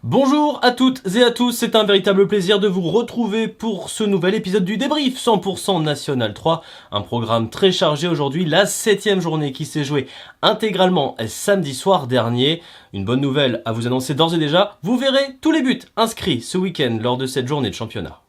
Bonjour à toutes et à tous, c'est un véritable plaisir de vous retrouver pour ce nouvel épisode du débrief 100% National 3. Un programme très chargé aujourd'hui, la 7e journée qui s'est jouée intégralement samedi soir dernier. Une bonne nouvelle à vous annoncer d'ores et déjà, vous verrez tous les buts inscrits ce week-end lors de cette journée de championnat.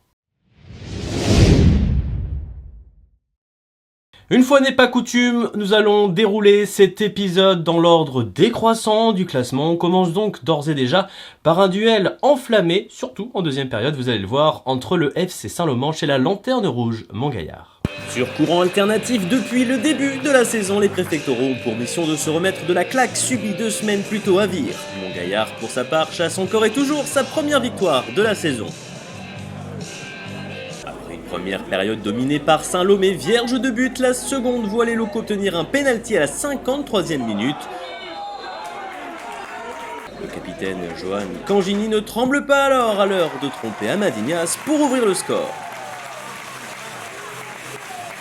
Une fois n'est pas coutume, nous allons dérouler cet épisode dans l'ordre décroissant du classement. On commence donc d'ores et déjà par un duel enflammé, surtout en deuxième période, vous allez le voir, entre le FC Saint-Lomanche et la Lanterne Rouge Montgaillard. Sur courant alternatif, depuis le début de la saison, les préfectoraux ont pour mission de se remettre de la claque subie 2 semaines plus tôt à Vire. Montgaillard, pour sa part, chasse encore et toujours sa première victoire de la saison. Première période dominée par Saint-Lô mais vierge de but, la seconde voit les locaux obtenir un pénalty à la 53e minute. Le capitaine Johan Cangini ne tremble pas alors à l'heure de tromper Amadinias pour ouvrir le score.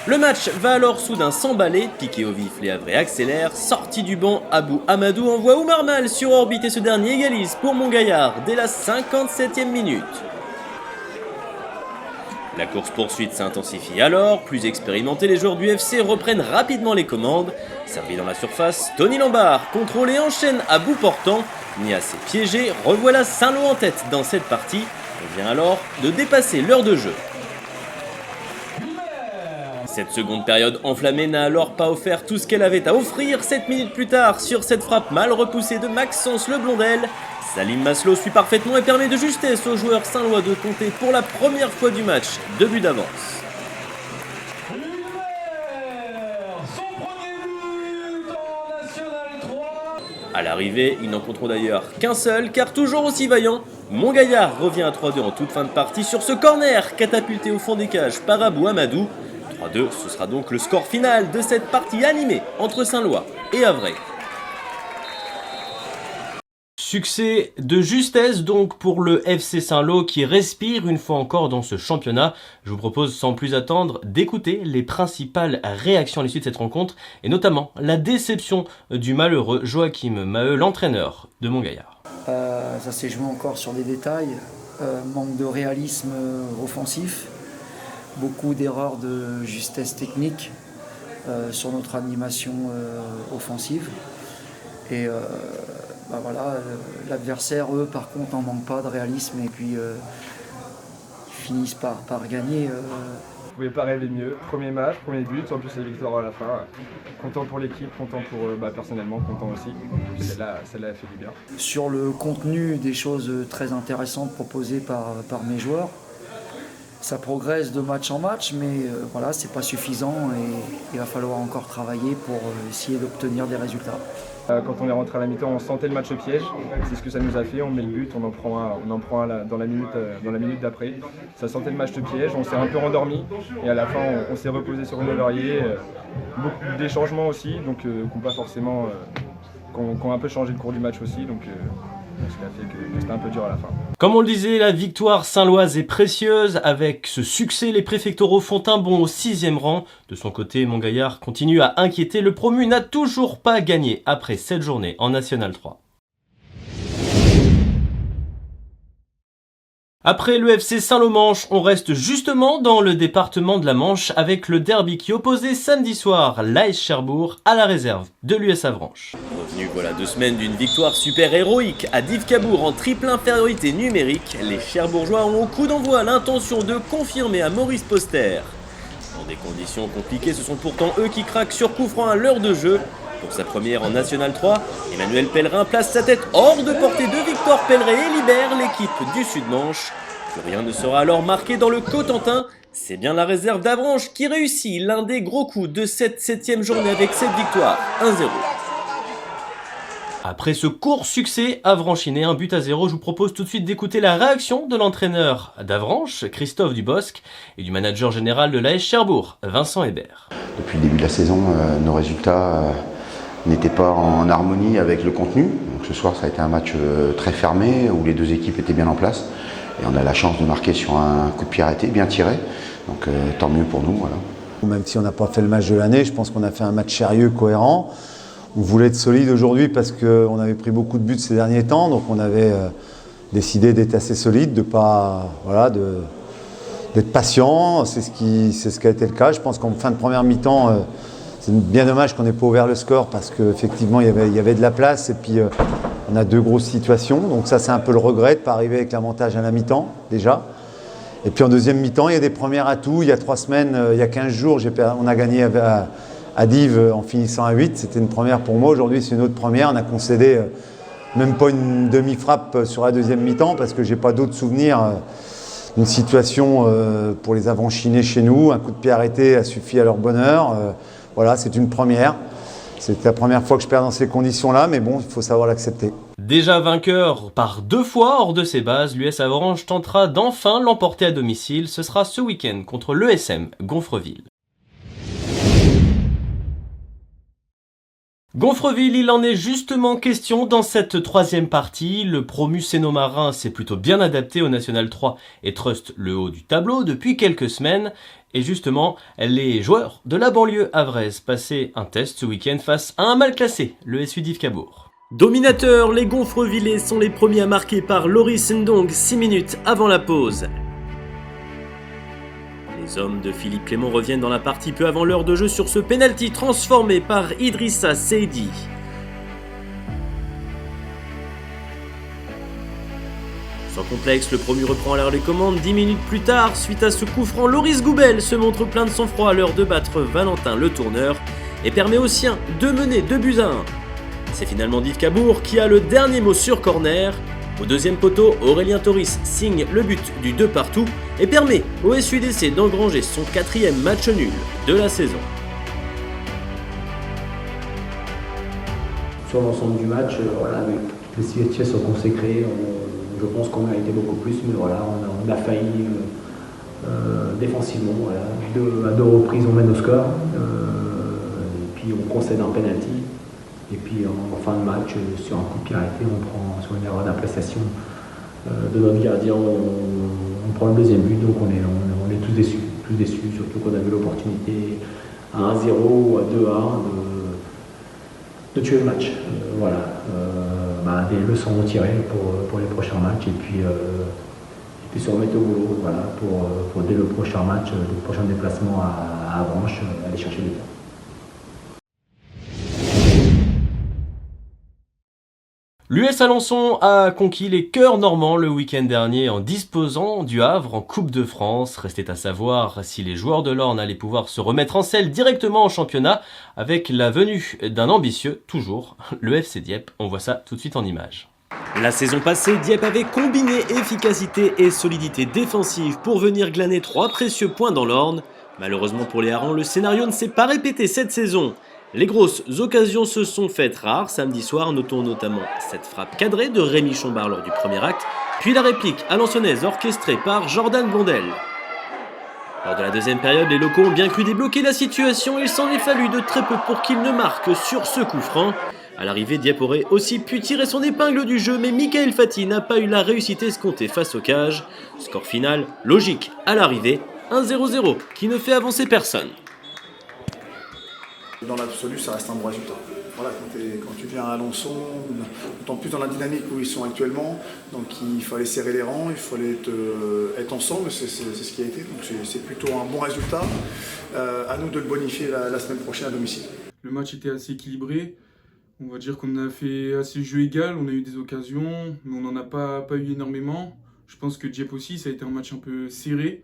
Le match va alors soudain s'emballer, piqué au vif, les Havrais accélèrent, sorti du banc, Abou Amadou envoie Oumar Mal sur orbite et ce dernier égalise pour Montgaillard dès la 57e minute. La course-poursuite s'intensifie alors, plus expérimentés, les joueurs du FC reprennent rapidement les commandes. Servi dans la surface, Tony Lombard contrôle et enchaîne à bout portant. Ni assez piégé, revoilà Saint-Lô en tête dans cette partie. On vient alors de dépasser l'heure de jeu. Cette seconde période enflammée n'a alors pas offert tout ce qu'elle avait à offrir. 7 minutes plus tard, sur cette frappe mal repoussée de Maxence Le Blondel, Salim Maslow suit parfaitement et permet de justesse aux joueurs saint-lois de compter pour la première fois du match 2 buts d'avance. À l'arrivée, ils n'en compteront d'ailleurs qu'un seul, car toujours aussi vaillant, Montgaillard revient à 3-2 en toute fin de partie sur ce corner catapulté au fond des cages par Abou Amadou. 3-2, ce sera donc le score final de cette partie animée entre Saint-Lois et Havrais. Succès de justesse donc pour le FC Saint-Lô qui respire une fois encore dans ce championnat. Je vous propose sans plus attendre d'écouter les principales réactions à l'issue de cette rencontre et notamment la déception du malheureux Joachim Maheu, l'entraîneur de Montgaillard. Ça s'est joué encore sur des détails, manque de réalisme offensif, beaucoup d'erreurs de justesse technique sur notre animation offensive et l'adversaire, eux, par contre, n'en manque pas de réalisme et puis ils finissent par gagner. On ne pouvait pas rêver mieux. Premier match, premier but, en plus la victoire à la fin. Content pour l'équipe, content pour personnellement, content aussi. Celle-là a fait du bien. Sur le contenu, des choses très intéressantes proposées par mes joueurs. Ça progresse de match en match, mais c'est pas suffisant et il va falloir encore travailler pour essayer d'obtenir des résultats. Quand on est rentré à la mi-temps, on sentait le match piège. C'est ce que ça nous a fait. On met le but, on en prend un dans la minute d'après. Ça sentait le match piège. On s'est un peu rendormi et à la fin, on s'est reposé sur nos lauriers. Beaucoup des changements aussi, donc qui ont un peu changé le cours du match aussi. Donc, ce qui a fait que c'était un peu dur à la fin. Comme on le disait, la victoire saint-loise est précieuse. Avec ce succès, les préfectoraux font un bond au 6e rang. De son côté, Montgaillard continue à inquiéter. Le promu n'a toujours pas gagné après cette journée en National 3. Après le FC Saint-Lomanche, on reste justement dans le département de la Manche avec le derby qui opposait samedi soir l'AS Cherbourg à la réserve de l'US Avranches. Revenu voilà 2 semaines d'une victoire super héroïque à Dives-Cabourg en triple infériorité numérique, les Cherbourgeois ont au coup d'envoi l'intention de confirmer à Maurice Poster. Dans des conditions compliquées, ce sont pourtant eux qui craquent sur coup franc à l'heure de jeu. Pour sa première en National 3, Emmanuel Pellerin place sa tête hors de portée de Victor Pellerin et libère l'équipe du Sud-Manche. Plus rien ne sera alors marqué dans le Cotentin. C'est bien la réserve d'Avranches qui réussit l'un des gros coups de cette 7e journée avec cette victoire 1-0. Après ce court succès avranchiné, 1-0, je vous propose tout de suite d'écouter la réaction de l'entraîneur d'Avranches, Christophe Dubosc, et du manager général de l'AS Cherbourg, Vincent Hébert. Depuis le début de la saison, nos résultats n'étaient pas en harmonie avec le contenu. Donc ce soir, ça a été un match très fermé où les deux équipes étaient bien en place. Et on a la chance de marquer sur un coup de pied arrêté, bien tiré. Donc tant mieux pour nous. Voilà. Même si on n'a pas fait le match de l'année, je pense qu'on a fait un match sérieux, cohérent. On voulait être solide aujourd'hui parce qu'on avait pris beaucoup de buts ces derniers temps. Donc on avait décidé d'être assez solide, de pas, voilà, d'être patient. C'est ce qui a été le cas. Je pense qu'en fin de première mi-temps, c'est bien dommage qu'on n'ait pas ouvert le score parce qu'effectivement il y avait de la place et puis on a 2 grosses situations. Donc ça c'est un peu le regret de ne pas arriver avec l'avantage à la mi-temps déjà. Et puis en deuxième mi-temps, il y a des premiers atouts. Il y a 3 semaines, il y a 15 jours, on a gagné à Dives en finissant à 8. C'était une première pour moi. Aujourd'hui, c'est une autre première. On a concédé même pas une demi-frappe sur la deuxième mi-temps parce que je n'ai pas d'autres souvenirs d'une situation pour les Avranchinais chez nous. Un coup de pied arrêté a suffi à leur bonheur. Voilà, c'est une première. C'est la première fois que je perds dans ces conditions-là, mais bon, il faut savoir l'accepter. Déjà vainqueur par 2 fois hors de ses bases, l'US Avranches tentera d'enfin l'emporter à domicile. Ce sera ce week-end contre l'ESM Gonfreville. Gonfreville, il en est justement question dans cette 3e partie. Le promu Sénomarin s'est plutôt bien adapté au National 3 et truste le haut du tableau depuis quelques semaines. Et justement, les joueurs de la banlieue havraise passaient un test ce week-end face à un mal classé, le SU d'Yves Cabourg. Dominateurs, les Gonfrevillais sont les premiers à marquer par Loris Ndong 6 minutes avant la pause. Les hommes de Philippe Clément reviennent dans la partie peu avant l'heure de jeu sur ce penalty transformé par Idrissa Seydi. Sans complexe, le promu reprend alors les commandes 10 minutes plus tard. Suite à ce coup franc, Loris Goubel se montre plein de sang-froid à l'heure de battre Valentin Le Tourneur et permet aux siens de mener 2-1. C'est finalement Yves Cabourg qui a le dernier mot sur corner. Au deuxième poteau, Aurélien Toris signe le but du 2 partout et permet au SUDC d'engranger son 4e match nul de la saison. Sur l'ensemble du match, voilà, avec les 6 tiers sont consacrés, je pense qu'on a été beaucoup plus, mais voilà, on a failli défensivement. Voilà. À 2 reprises, on mène au score, et puis on concède un penalty. Et puis en fin de match, sur un coup de pied arrêté, on prend sur une erreur d'appréciation de notre gardien, on prend le deuxième but, donc on est tous déçus, surtout qu'on a vu l'opportunité à 1-0 ou à 2-1 de tuer le match. Voilà, des leçons retirées pour les prochains matchs et puis se remettre au boulot, voilà, pour dès le prochain match, le prochain déplacement à Avranches, aller chercher les points. L'US Alençon a conquis les cœurs normands le week-end dernier en disposant du Havre en Coupe de France. Restait à savoir si les joueurs de l'Orne allaient pouvoir se remettre en selle directement en championnat avec la venue d'un ambitieux, toujours, le FC Dieppe. On voit ça tout de suite en images. La saison passée, Dieppe avait combiné efficacité et solidité défensive pour venir glaner 3 précieux points dans l'Orne. Malheureusement pour les Harans, le scénario ne s'est pas répété cette saison. Les grosses occasions se sont faites rares samedi soir, notons notamment cette frappe cadrée de Rémi Chombard lors du premier acte, puis la réplique alençonnaise orchestrée par Jordan Blondel. Lors de la deuxième période, les locaux ont bien cru débloquer la situation, il s'en est fallu de très peu pour qu'ils ne marquent sur ce coup franc. À l'arrivée, Dieppe aurait aussi pu tirer son épingle du jeu, mais Michael Fati n'a pas eu la réussite escomptée face au cage. Score final, logique à l'arrivée, 1-0-0 qui ne fait avancer personne. Dans l'absolu, ça reste un bon résultat. Voilà, quand tu viens à Alençon, d'autant plus dans la dynamique où ils sont actuellement, donc il fallait serrer les rangs, il fallait être ensemble, c'est ce qui a été, donc c'est plutôt un bon résultat. À nous de le bonifier la semaine prochaine à domicile. Le match était assez équilibré, on va dire qu'on a fait assez jeu égal, on a eu des occasions, mais on n'en a pas eu énormément. Je pense que Dieppe aussi, ça a été un match un peu serré.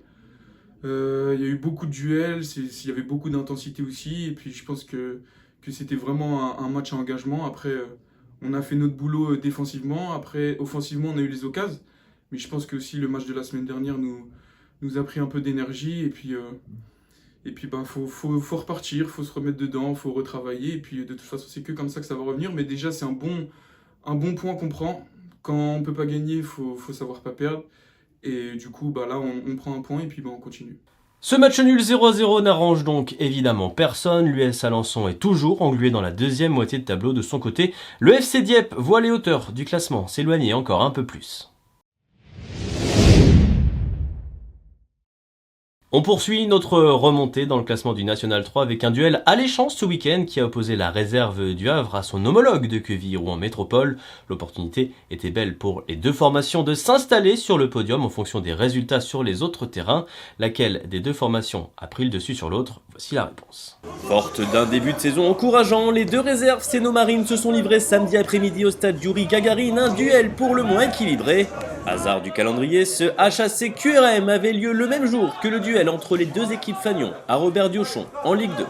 Il y a eu beaucoup de duels, il y avait beaucoup d'intensité aussi, et puis je pense que c'était vraiment un match à engagement. Après, on a fait notre boulot défensivement, après offensivement on a eu les occasions, mais je pense que aussi le match de la semaine dernière nous a pris un peu d'énergie, et puis faut repartir, faut se remettre dedans, faut retravailler, et puis de toute façon c'est que comme ça que ça va revenir, mais déjà c'est un bon point qu'on prend. Quand on peut pas gagner, faut savoir pas perdre. Et du coup, là, on prend un point et puis on continue. Ce match nul 0-0 n'arrange donc évidemment personne. L'US Alençon est toujours englué dans la deuxième moitié de tableau. De son côté, le FC Dieppe voit les hauteurs du classement s'éloigner encore un peu plus. On poursuit notre remontée dans le classement du National 3 avec un duel alléchant ce week-end qui a opposé la réserve du Havre à son homologue de Quevilly-Rouen Métropole. L'opportunité était belle pour les deux formations de s'installer sur le podium en fonction des résultats sur les autres terrains. Laquelle des deux formations a pris le dessus sur l'autre? Voici la réponse. Forte d'un début de saison encourageant, les deux réserves sénomarines se sont livrées samedi après-midi au stade Yuri Gagarin, un duel pour le moins équilibré. Hasard du calendrier, ce HAC QRM avait lieu le même jour que le duel entre les deux équipes Fagnon à Robert Diochon en Ligue 2.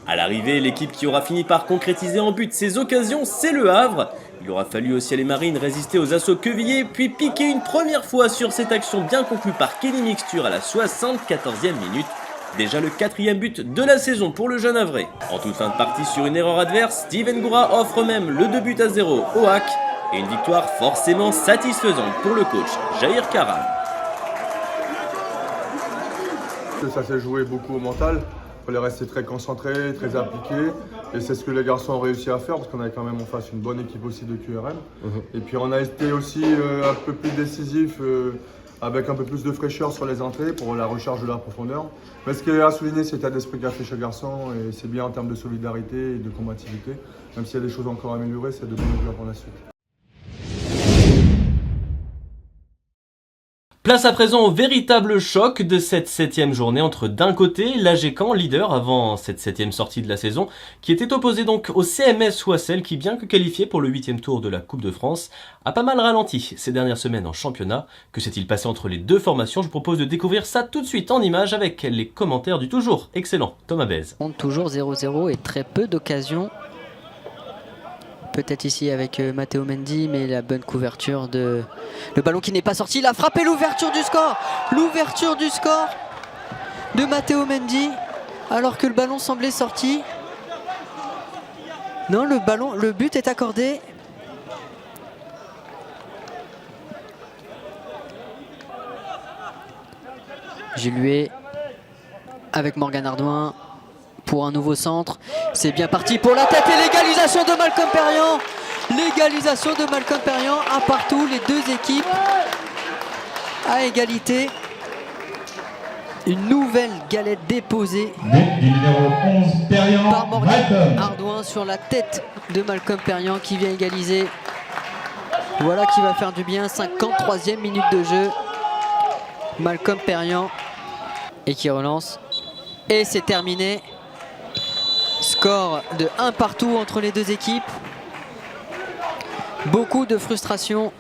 À l'arrivée, l'équipe qui aura fini par concrétiser en but ses occasions, c'est le Havre. Il aura fallu aussi à les Marines résister aux assauts Quevilly, puis piquer une première fois sur cette action bien conclue par Kenny Mixture à la 74e minute. Déjà le 4e but de la saison pour le jeune Havrais. En toute fin de partie sur une erreur adverse, Steven Goura offre même le 2-0 au HAC. Et une victoire forcément satisfaisante pour le coach Jair Karam. Ça s'est joué beaucoup au mental. Il fallait rester très concentré, très appliqué. Et c'est ce que les garçons ont réussi à faire parce qu'on avait quand même en face une bonne équipe aussi de QRM. Et puis on a été aussi un peu plus décisif avec un peu plus de fraîcheur sur les entrées pour la recharge de la profondeur. Mais ce qui est à souligner, c'est l'état d'esprit qu'a fait chaque garçon et c'est bien en termes de solidarité et de combativité. Même s'il y a des choses encore à améliorer, c'est de bonnes joueurs pour la suite. Place à présent au véritable choc de cette 7e journée entre d'un côté l'AG Caen, leader avant cette 7e sortie de la saison, qui était opposé donc au CMS Soissel qui, bien que qualifié pour le 8e tour de la Coupe de France, a pas mal ralenti ces dernières semaines en championnat. Que s'est-il passé entre les deux formations? Je vous propose de découvrir ça tout de suite en images avec les commentaires du toujours excellent Thomas Bèze. Toujours 0-0 et très peu d'occasions. Peut-être ici avec Matteo Mendy, mais la bonne couverture de... Le ballon qui n'est pas sorti, il a frappé l'ouverture du score. L'ouverture du score de Matteo Mendy, alors que le ballon semblait sorti. Non, le but est accordé. Giluet avec Morgan Ardouin. Pour un nouveau centre, c'est bien parti pour la tête et l'égalisation de Malcolm Perriand. L'égalisation de Malcolm Perriand à partout, les deux équipes à égalité. Une nouvelle galette déposée par Morgan Ardouin sur la tête de Malcolm Perriand qui vient égaliser. Voilà qui va faire du bien, 53e minute de jeu. Malcolm Perriand et qui relance. Et c'est terminé. Score de 1 partout entre les deux équipes. Beaucoup de frustration.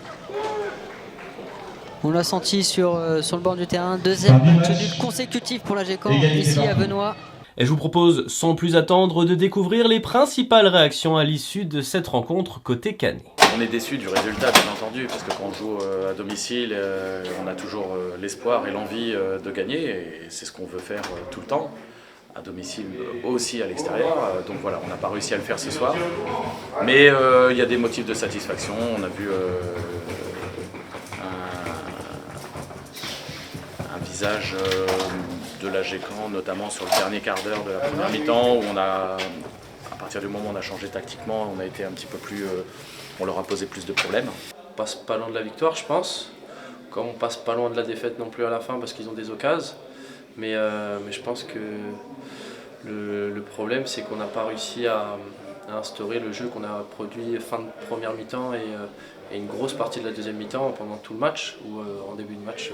On l'a senti sur le bord du terrain. Deuxième match nul consécutif pour l'AG Caen ici à Benoît. Et je vous propose sans plus attendre de découvrir les principales réactions à l'issue de cette rencontre côté Canet. On est déçu du résultat bien entendu parce que quand on joue à domicile on a toujours l'espoir et l'envie de gagner et c'est ce qu'on veut faire tout le temps. À domicile aussi à l'extérieur, donc voilà, on n'a pas réussi à le faire ce soir, mais il y a des motifs de satisfaction. On a vu un visage de l'AG Caen, notamment sur le dernier quart d'heure de la première mi-temps, où à partir du moment où on a changé tactiquement, on a été un petit peu plus, on leur a posé plus de problèmes. On passe pas loin de la victoire, je pense, comme on passe pas loin de la défaite non plus à la fin parce qu'ils ont des occasions. Mais je pense que le problème, c'est qu'on n'a pas réussi à instaurer le jeu qu'on a produit fin de première mi-temps et une grosse partie de la deuxième mi-temps pendant tout le match, ou en début de match,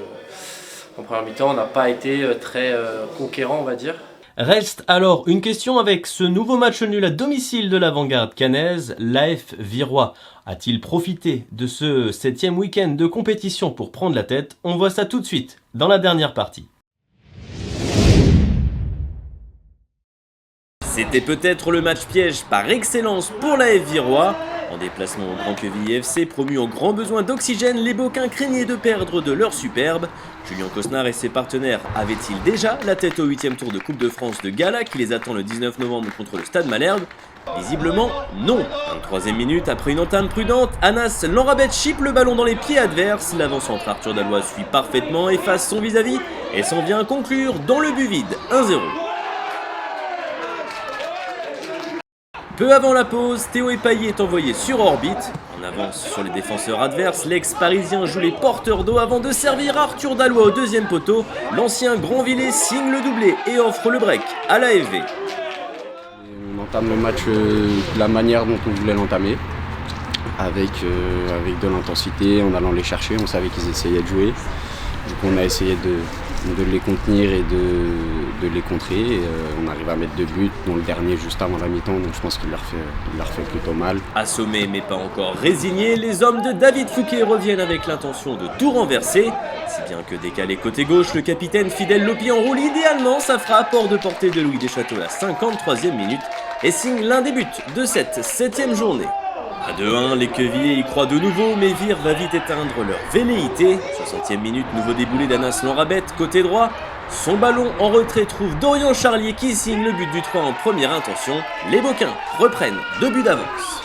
en première mi-temps, on n'a pas été très conquérant, on va dire. Reste alors une question avec ce nouveau match nul à domicile de l'Avant-Garde caennaise. L'AF Virois a-t-il profité de ce 7e week-end de compétition pour prendre la tête? On voit ça tout de suite dans la dernière partie. C'était peut-être le match piège par excellence pour l'AF Virois. En déplacement au Grand Quevilly FC, promu en grand besoin d'oxygène, les Boquins craignaient de perdre de leur superbe. Julien Cosnard et ses partenaires avaient-ils déjà la tête au 8e tour de Coupe de France de Gala qui les attend le 19 novembre contre le Stade Malherbe? Visiblement, non. 23e minute, après une entame prudente, Anas Lanrabet chipe le ballon dans les pieds adverses. L'avant-centre Arthur Dallois suit parfaitement, efface son vis-à-vis et s'en vient conclure dans le but vide, 1-0. Peu avant la pause, Théo Epaillé est envoyé sur orbite. En avance sur les défenseurs adverses, l'ex-parisien joue les porteurs d'eau avant de servir Arthur Dallois au deuxième poteau. L'ancien Grandvillais signe le doublé et offre le break à l'AFV. On entame le match de la manière dont on voulait l'entamer, avec de l'intensité, en allant les chercher. On savait qu'ils essayaient de jouer, donc on a essayé de les contenir et de les contrer. Et, on arrive à mettre 2 buts, dont le dernier juste avant la mi-temps, donc je pense qu'il leur fait plutôt mal. Assommés mais pas encore résignés, les hommes de David Fouquet reviennent avec l'intention de tout renverser. Si bien que décalé côté gauche, le capitaine Fidel Lopi enroule idéalement sa frappe hors de portée de Louis Deschâteaux à la 53e minute et signe l'un des buts de cette 7e journée. À 2-1, les Quevillers y croient de nouveau, mais Vire va vite éteindre leur velléité. 60e minute, nouveau déboulé d'Anas Lanrabette, côté droit. Son ballon en retrait trouve Dorian Charlier qui signe le but du 3 en première intention. Les Boquins reprennent 2 buts d'avance.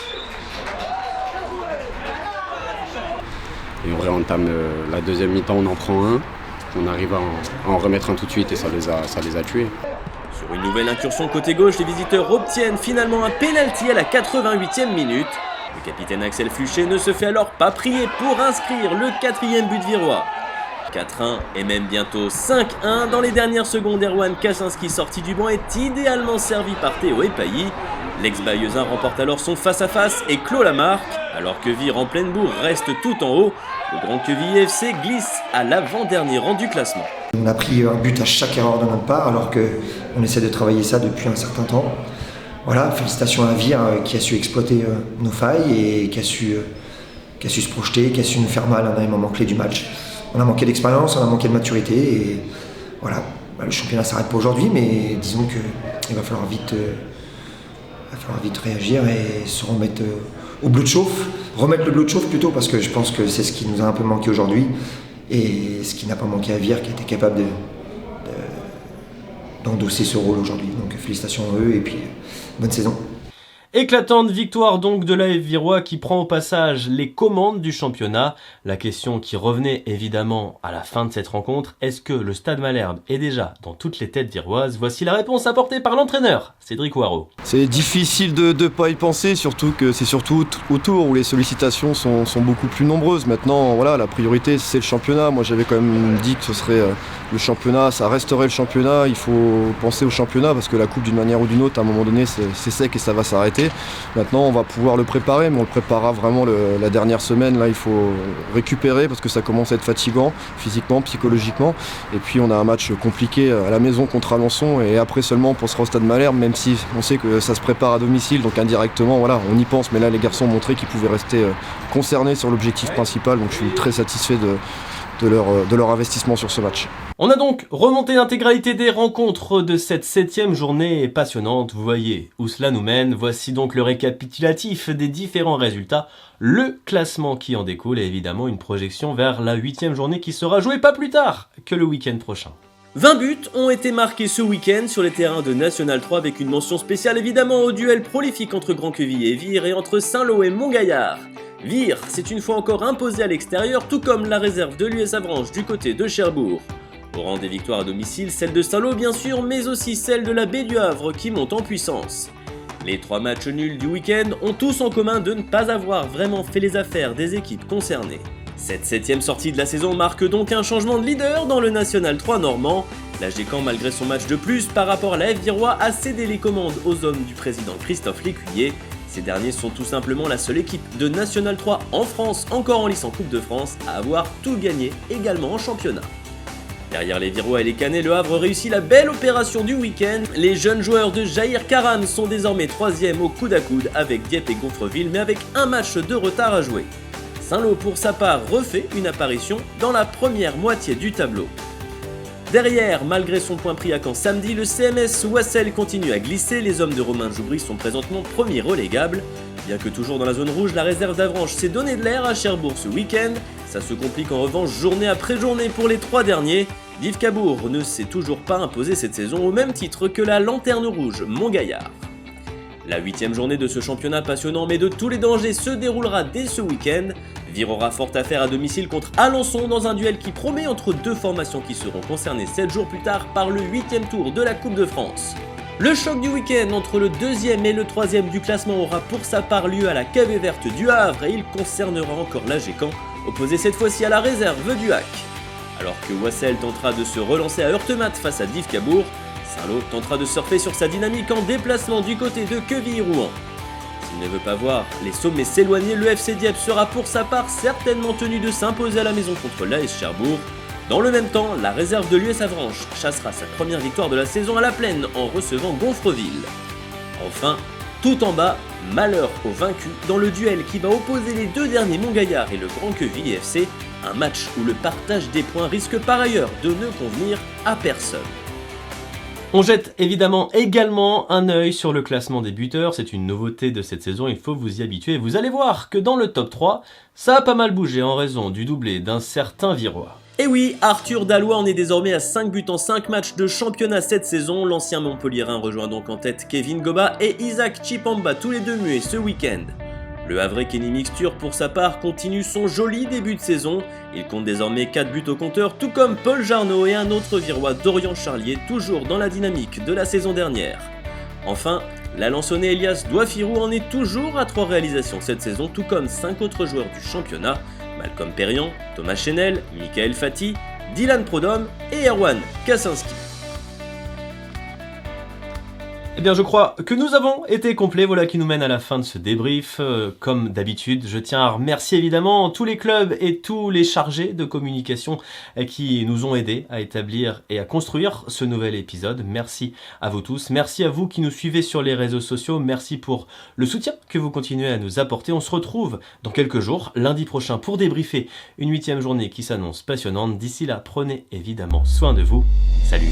Et on réentame la deuxième mi-temps, on en prend un. On arrive à en remettre un tout de suite et ça les a tués. Sur une nouvelle incursion côté gauche, les visiteurs obtiennent finalement un pénalty à la 88e minute. Le capitaine Axel Fluchet ne se fait alors pas prier pour inscrire le 4e but virois. 4-1 et même bientôt 5-1 dans les dernières secondes. Erwan Kaczynski sorti du banc est idéalement servi par Théo Epailly. L'ex-Bayeuxin remporte alors son face-à-face et clôt la marque. Alors que Vire en pleine bourre reste tout en haut, le Grand Quevilly FC glisse à l'avant-dernier rang du classement. On a pris un but à chaque erreur de notre part alors qu'on essaie de travailler ça depuis un certain temps. Voilà, félicitations à Vire qui a su exploiter nos failles et qui a su se projeter, qui a su nous faire mal dans les moments clés du match. On a manqué d'expérience, on a manqué de maturité et voilà, le championnat s'arrête pas aujourd'hui, mais disons qu'il va falloir vite réagir et se remettre au bleu de chauffe, remettre le bleu de chauffe plutôt, parce que je pense que c'est ce qui nous a un peu manqué aujourd'hui et ce qui n'a pas manqué à Vire qui était capable d'endosser ce rôle aujourd'hui. Donc félicitations à eux et puis bonne saison. Éclatante victoire donc de l'AF Virois qui prend au passage les commandes du championnat. La question qui revenait évidemment à la fin de cette rencontre, est-ce que le Stade Malherbe est déjà dans toutes les têtes viroises? Voici la réponse apportée par l'entraîneur, Cédric Hoireau. C'est difficile de ne pas y penser, surtout que c'est surtout autour où les sollicitations sont beaucoup plus nombreuses. Maintenant, voilà, la priorité c'est le championnat. Moi j'avais quand même dit que ce serait le championnat, ça resterait le championnat. Il faut penser au championnat parce que la coupe d'une manière ou d'une autre, à un moment donné, c'est sec et ça va s'arrêter. Maintenant on va pouvoir le préparer, mais on le préparera vraiment la dernière semaine. Là il faut récupérer parce que ça commence à être fatigant physiquement, psychologiquement. Et puis on a un match compliqué à la maison contre Alençon et après seulement on pensera au Stade Malherbe, même si on sait que ça se prépare à domicile, donc indirectement voilà, on y pense. Mais là les garçons ont montré qu'ils pouvaient rester concernés sur l'objectif principal, donc je suis très satisfait de leur investissement sur ce match. On a donc remonté l'intégralité des rencontres de cette 7e journée passionnante. Vous voyez où cela nous mène. Voici donc le récapitulatif des différents résultats, le classement qui en découle et évidemment une projection vers la 8e journée qui sera jouée pas plus tard que le week-end prochain. 20 buts ont été marqués ce week-end sur les terrains de National 3 avec une mention spéciale évidemment au duel prolifique entre Grand Quevilly et Vire et entre Saint-Lô et Montgaillard. Vire s'est une fois encore imposé à l'extérieur, tout comme la réserve de l'US Avranches du côté de Cherbourg. Au rang des victoires à domicile, celle de Saint-Lô bien sûr, mais aussi celle de la Baie du Havre qui monte en puissance. Les 3 matchs nuls du week-end ont tous en commun de ne pas avoir vraiment fait les affaires des équipes concernées. Cette 7e sortie de la saison marque donc un changement de leader dans le National 3 normand. La Gécamp, malgré son match de plus par rapport à la F Virois, a cédé les commandes aux hommes du président Christophe Lécuyer. Ces derniers sont tout simplement la seule équipe de National 3 en France, encore en lice en Coupe de France, à avoir tout gagné également en championnat. Derrière les Virois et les Canets, le Havre réussit la belle opération du week-end. Les jeunes joueurs de Jair Karam sont désormais 3e au coude à coude avec Dieppe et Gonfreville, mais avec un match de retard à jouer. Saint-Lô pour sa part refait une apparition dans la première moitié du tableau. Derrière, malgré son point pris à Caen samedi, le CMS Wassel continue à glisser. Les hommes de Romain Joubry sont présentement premiers relégables. Bien que toujours dans la zone rouge, la réserve d'Avranches s'est donné de l'air à Cherbourg ce week-end. Ça se complique en revanche journée après journée pour les 3 derniers. Vive Cabourg ne s'est toujours pas imposé cette saison au même titre que la Lanterne Rouge Montgaillard. La 8e journée de ce championnat passionnant mais de tous les dangers se déroulera dès ce week-end. Vire aura fort à faire à domicile contre Alençon dans un duel qui promet entre 2 formations qui seront concernées 7 jours plus tard par le 8e tour de la Coupe de France. Le choc du week-end entre le 2e et le 3e du classement aura pour sa part lieu à la Cavée Verte du Havre et il concernera encore l'AG Caen, opposé cette fois-ci à la réserve du HAC. Alors que Wassel tentera de se relancer à Heurtematte face à Div Cabourg, Saint-Lô tentera de surfer sur sa dynamique en déplacement du côté de Quevilly-Rouen. S'il ne veut pas voir les sommets s'éloigner, le FC Dieppe sera pour sa part certainement tenu de s'imposer à la maison contre l'AS Cherbourg. Dans le même temps, la réserve de l'US Avranches chassera sa première victoire de la saison à la Plaine en recevant Gonfreville. Enfin, tout en bas, malheur aux vaincus dans le duel qui va opposer les deux derniers Montgaillard et le Grand Quevilly FC, un match où le partage des points risque par ailleurs de ne convenir à personne. On jette évidemment également un œil sur le classement des buteurs, c'est une nouveauté de cette saison, il faut vous y habituer. Vous allez voir que dans le top 3, ça a pas mal bougé en raison du doublé d'un certain Virois. Et oui, Arthur Dallois en est désormais à 5 buts en 5 matchs de championnat cette saison. L'ancien Montpellierin rejoint donc en tête Kevin Goba et Isaac Chipamba, tous les deux muets ce week-end. Le Havrais Kenny Mixture pour sa part continue son joli début de saison. Il compte désormais 4 buts au compteur, tout comme Paul Jarnot et un autre Virois, Dorian Charlier, toujours dans la dynamique de la saison dernière. Enfin, l'Alençonnais Elias Douafirou en est toujours à 3 réalisations cette saison, tout comme 5 autres joueurs du championnat. Malcolm Perriand, Thomas Chenel, Michael Fati, Dylan Prodhomme et Erwan Kaczynski. Eh bien je crois que nous avons été complets, voilà qui nous mène à la fin de ce débrief. Comme d'habitude, je tiens à remercier évidemment tous les clubs et tous les chargés de communication qui nous ont aidés à établir et à construire ce nouvel épisode. Merci à vous tous, merci à vous qui nous suivez sur les réseaux sociaux, merci pour le soutien que vous continuez à nous apporter. On se retrouve dans quelques jours, lundi prochain, pour débriefer une 8e journée qui s'annonce passionnante. D'ici là, prenez évidemment soin de vous. Salut!